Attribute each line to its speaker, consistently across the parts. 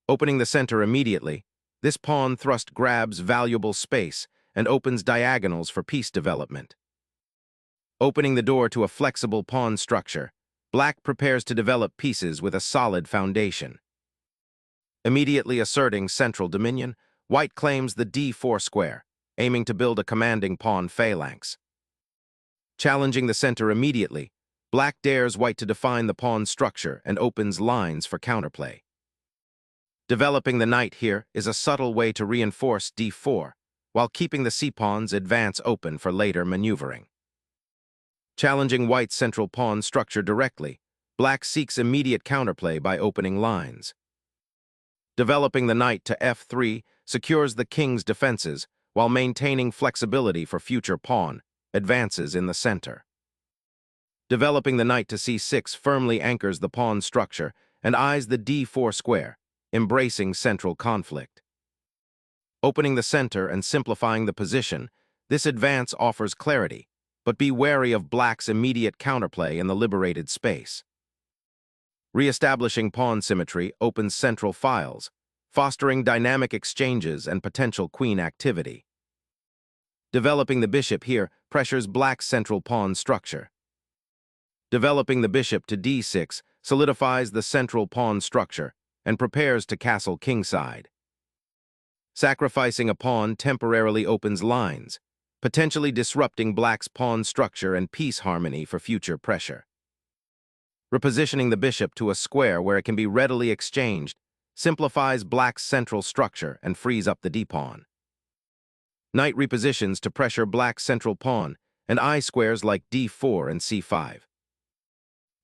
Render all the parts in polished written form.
Speaker 1: Opening the center immediately, this pawn thrust grabs valuable space and opens diagonals for piece development. Opening the door to a flexible pawn structure, Black prepares to develop pieces with a solid foundation. Immediately asserting central dominion, White claims the d4 square, aiming to build a commanding pawn phalanx. Challenging the center immediately, Black dares White to define the pawn structure and opens lines for counterplay. Developing the knight here is a subtle way to reinforce d4, while keeping the c-pawn's advance open for later maneuvering. Challenging White's central pawn structure directly, Black seeks immediate counterplay by opening lines. Developing the knight to f3 secures the king's defenses while maintaining flexibility for future pawn advances in the center. Developing the knight to c6 firmly anchors the pawn structure and eyes the d4 square, embracing central conflict. Opening the center and simplifying the position, this advance offers clarity, but be wary of Black's immediate counterplay in the liberated space. Re-establishing pawn symmetry opens central files, fostering dynamic exchanges and potential queen activity. Developing the bishop here pressures Black's central pawn structure. Developing the bishop to d6 solidifies the central pawn structure and prepares to castle kingside. Sacrificing a pawn temporarily opens lines, potentially disrupting Black's pawn structure and piece harmony for future pressure. Repositioning the bishop to a square where it can be readily exchanged simplifies Black's central structure and frees up the d-pawn. Knight repositions to pressure Black's central pawn and I-squares like d4 and c5.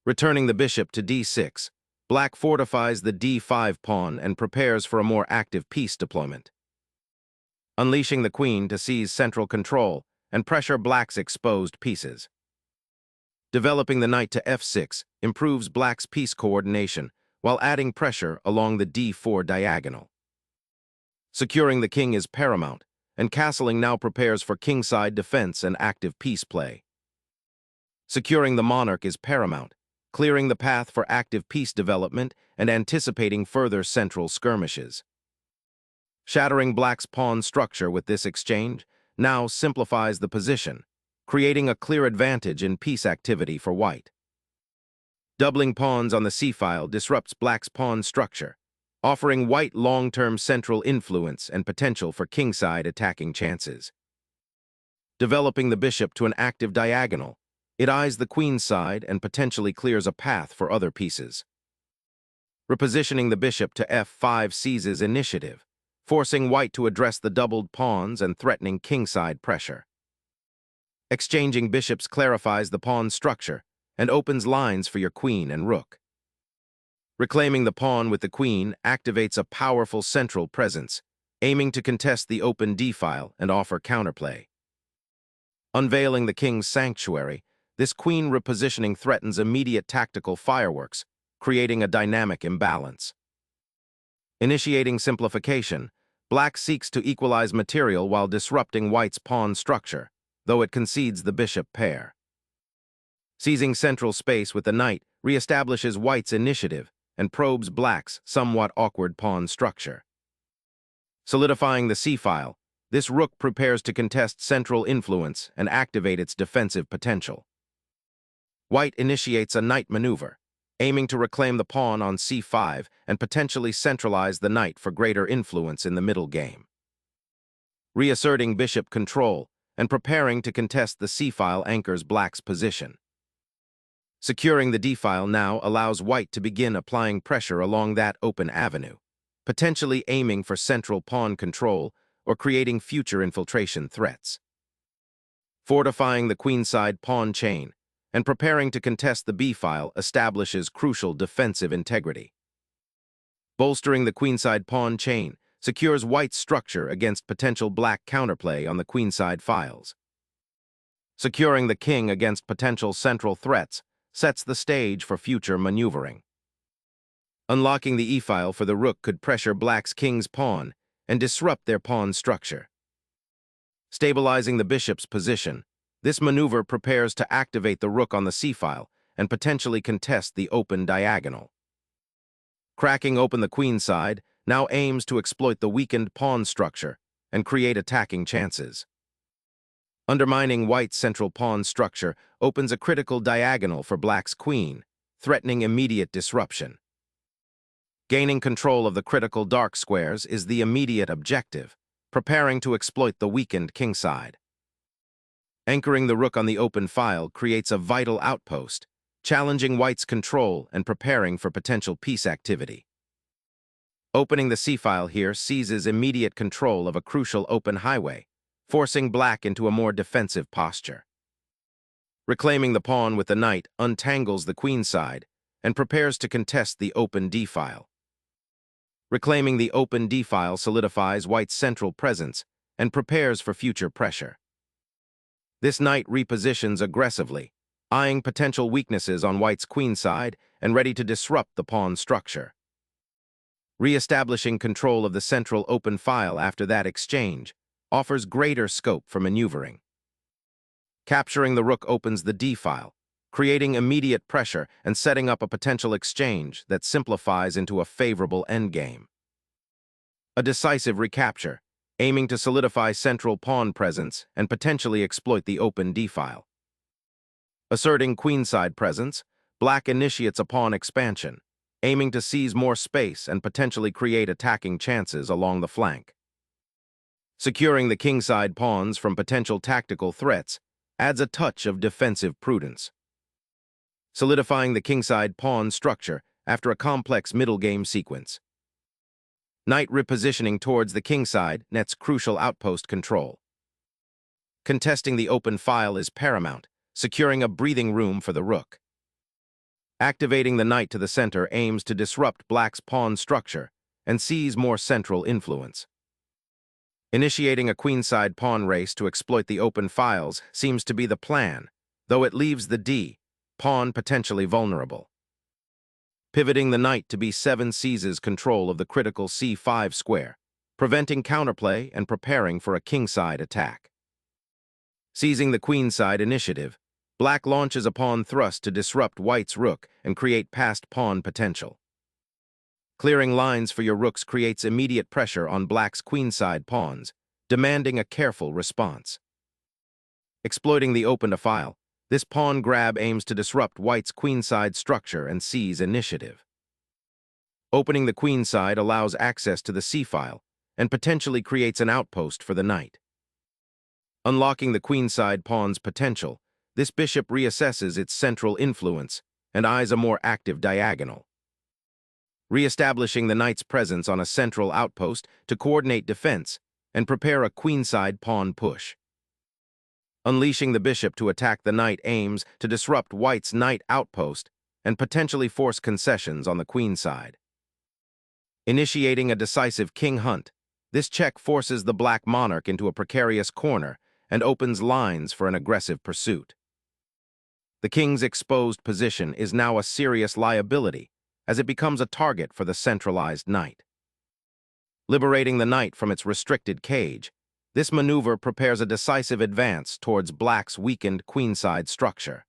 Speaker 1: Returning the bishop to d6, Black fortifies the d5 pawn and prepares for a more active piece deployment. Unleashing the queen to seize central control and pressure Black's exposed pieces. Developing the knight to f6 improves Black's piece coordination while adding pressure along the d4 diagonal. Securing the king is paramount, and castling now prepares for kingside defense and active piece play. Securing the monarch is paramount, clearing the path for active piece development and anticipating further central skirmishes. Shattering Black's pawn structure with this exchange now simplifies the position, creating a clear advantage in piece activity for White. Doubling pawns on the c-file disrupts Black's pawn structure, offering White long-term central influence and potential for kingside attacking chances. Developing the bishop to an active diagonal, it eyes the queen's side and potentially clears a path for other pieces. Repositioning the bishop to f5 seizes initiative, forcing White to address the doubled pawns and threatening kingside pressure. Exchanging bishops clarifies the pawn structure and opens lines for your queen and rook. Reclaiming the pawn with the queen activates a powerful central presence, aiming to contest the open d-file and offer counterplay. Unveiling the king's sanctuary, this queen repositioning threatens immediate tactical fireworks, creating a dynamic imbalance. Initiating simplification, Black seeks to equalize material while disrupting White's pawn structure, though it concedes the bishop pair. Seizing central space with the knight reestablishes White's initiative and probes Black's somewhat awkward pawn structure. Solidifying the c-file, this rook prepares to contest central influence and activate its defensive potential. White initiates a knight maneuver, aiming to reclaim the pawn on c5 and potentially centralize the knight for greater influence in the middle game. Reasserting bishop control and preparing to contest the c-file anchors Black's position. Securing the d-file now allows White to begin applying pressure along that open avenue, potentially aiming for central pawn control or creating future infiltration threats. Fortifying the queenside pawn chain and preparing to contest the b-file establishes crucial defensive integrity. Bolstering the queenside pawn chain secures White's structure against potential Black counterplay on the queenside files. Securing the king against potential central threats sets the stage for future maneuvering. Unlocking the e-file for the rook could pressure Black's king's pawn and disrupt their pawn structure. Stabilizing the bishop's position, this maneuver prepares to activate the rook on the c-file and potentially contest the open diagonal. Cracking open the queenside now aims to exploit the weakened pawn structure and create attacking chances. Undermining white's central pawn structure opens a critical diagonal for black's queen, threatening immediate disruption. Gaining control of the critical dark squares is the immediate objective, preparing to exploit the weakened kingside. Anchoring the rook on the open file creates a vital outpost, challenging white's control and preparing for potential piece activity. Opening the c-file here seizes immediate control of a crucial open highway, forcing black into a more defensive posture. Reclaiming the pawn with the knight untangles the queenside and prepares to contest the open d-file. Reclaiming the open d-file solidifies white's central presence and prepares for future pressure. This knight repositions aggressively, eyeing potential weaknesses on white's queenside and ready to disrupt the pawn structure. Re-establishing control of the central open file after that exchange offers greater scope for maneuvering. Capturing the rook opens the d-file, creating immediate pressure and setting up a potential exchange that simplifies into a favorable endgame. A decisive recapture, aiming to solidify central pawn presence and potentially exploit the open d-file. Asserting queenside presence, black initiates a pawn expansion, aiming to seize more space and potentially create attacking chances along the flank. Securing the kingside pawns from potential tactical threats adds a touch of defensive prudence. Solidifying the kingside pawn structure after a complex middle game sequence. Knight repositioning towards the kingside nets crucial outpost control. Contesting the open file is paramount, securing a breathing room for the rook. Activating the knight to the center aims to disrupt black's pawn structure and seize more central influence. Initiating a queenside pawn race to exploit the open files seems to be the plan, though it leaves the d-pawn potentially vulnerable. Pivoting the knight to b7 seizes control of the critical c5 square, preventing counterplay and preparing for a kingside attack. Seizing the queenside initiative, black launches a pawn thrust to disrupt white's rook and create passed pawn potential. Clearing lines for your rooks creates immediate pressure on black's queenside pawns, demanding a careful response. Exploiting the open file, this pawn grab aims to disrupt white's queenside structure and seize initiative. Opening the queenside allows access to the c-file and potentially creates an outpost for the knight. Unlocking the queenside pawn's potential, this bishop reassesses its central influence and eyes a more active diagonal. Re-establishing the knight's presence on a central outpost to coordinate defense and prepare a queenside pawn push. Unleashing the bishop to attack the knight aims to disrupt white's knight outpost and potentially force concessions on the queenside. Initiating a decisive king hunt, this check forces the black monarch into a precarious corner and opens lines for an aggressive pursuit. The king's exposed position is now a serious liability as it becomes a target for the centralized knight. Liberating the knight from its restricted cage, this maneuver prepares a decisive advance towards black's weakened queenside structure.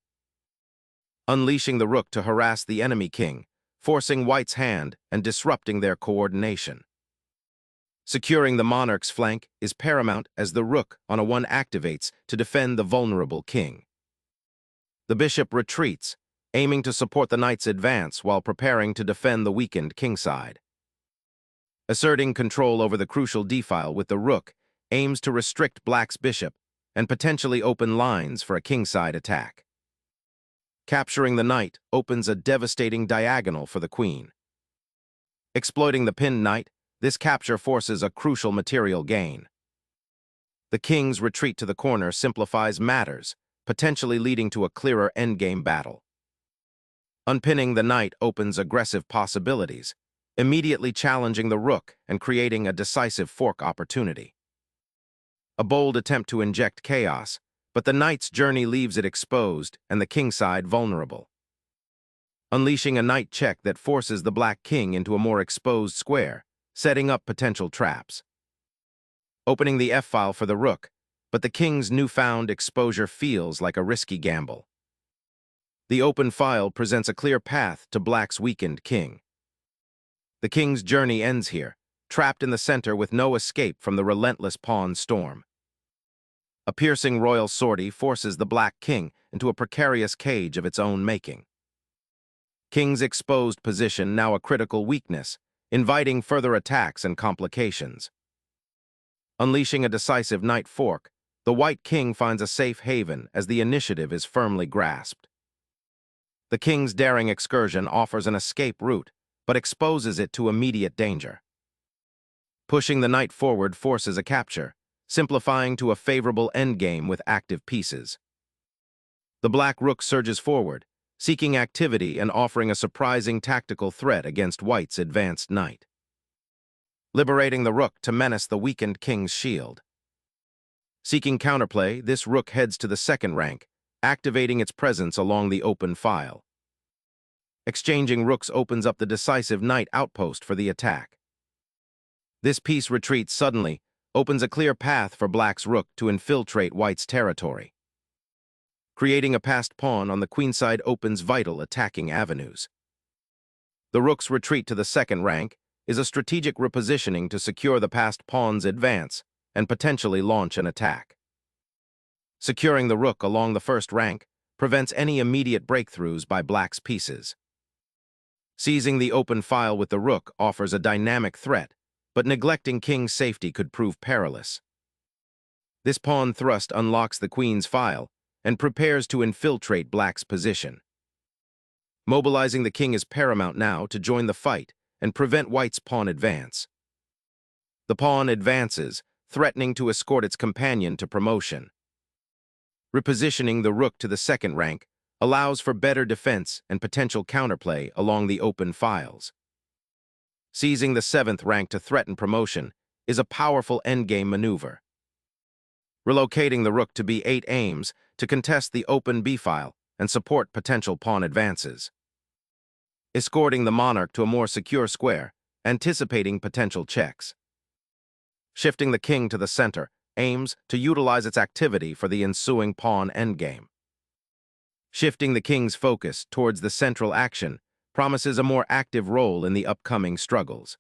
Speaker 1: Unleashing the rook to harass the enemy king, forcing white's hand and disrupting their coordination. Securing the monarch's flank is paramount as the rook on a 1 activates to defend the vulnerable king. The bishop retreats, aiming to support the knight's advance while preparing to defend the weakened kingside. Asserting control over the crucial d-file with the rook aims to restrict black's bishop and potentially open lines for a kingside attack. Capturing the knight opens a devastating diagonal for the queen. Exploiting the pinned knight, this capture forces a crucial material gain. The king's retreat to the corner simplifies matters, potentially leading to a clearer endgame battle. Unpinning the knight opens aggressive possibilities, immediately challenging the rook and creating a decisive fork opportunity. A bold attempt to inject chaos, but the knight's journey leaves it exposed and the kingside vulnerable. Unleashing a knight check that forces the black king into a more exposed square, setting up potential traps. Opening the f-file for the rook, but the king's newfound exposure feels like a risky gamble. The open file presents a clear path to black's weakened king. The king's journey ends here, trapped in the center with no escape from the relentless pawn storm. A piercing royal sortie forces the black king into a precarious cage of its own making. King's exposed position now a critical weakness, inviting further attacks and complications. Unleashing a decisive knight fork, the white king finds a safe haven as the initiative is firmly grasped. The king's daring excursion offers an escape route, but exposes it to immediate danger. Pushing the knight forward forces a capture, simplifying to a favorable endgame with active pieces. The black rook surges forward, seeking activity and offering a surprising tactical threat against white's advanced knight. Liberating the rook to menace the weakened king's shield. Seeking counterplay, this rook heads to the second rank, activating its presence along the open file. Exchanging rooks opens up the decisive knight outpost for the attack. This piece retreats suddenly, opens a clear path for black's rook to infiltrate white's territory. Creating a passed pawn on the queenside opens vital attacking avenues. The rook's retreat to the second rank is a strategic repositioning to secure the passed pawn's advance and potentially launch an attack. Securing the rook along the first rank prevents any immediate breakthroughs by black's pieces. Seizing the open file with the rook offers a dynamic threat, but neglecting king's safety could prove perilous. This pawn thrust unlocks the queen's file and prepares to infiltrate black's position. Mobilizing the king is paramount now to join the fight and prevent white's pawn advance. The pawn advances, threatening to escort its companion to promotion. Repositioning the rook to the second rank allows for better defense and potential counterplay along the open files. Seizing the seventh rank to threaten promotion is a powerful endgame maneuver. Relocating the rook to b8 aims to contest the open b-file and support potential pawn advances. Escorting the monarch to a more secure square, anticipating potential checks. Shifting the king to the center aims to utilize its activity for the ensuing pawn endgame. Shifting the king's focus towards the central action promises a more active role in the upcoming struggles.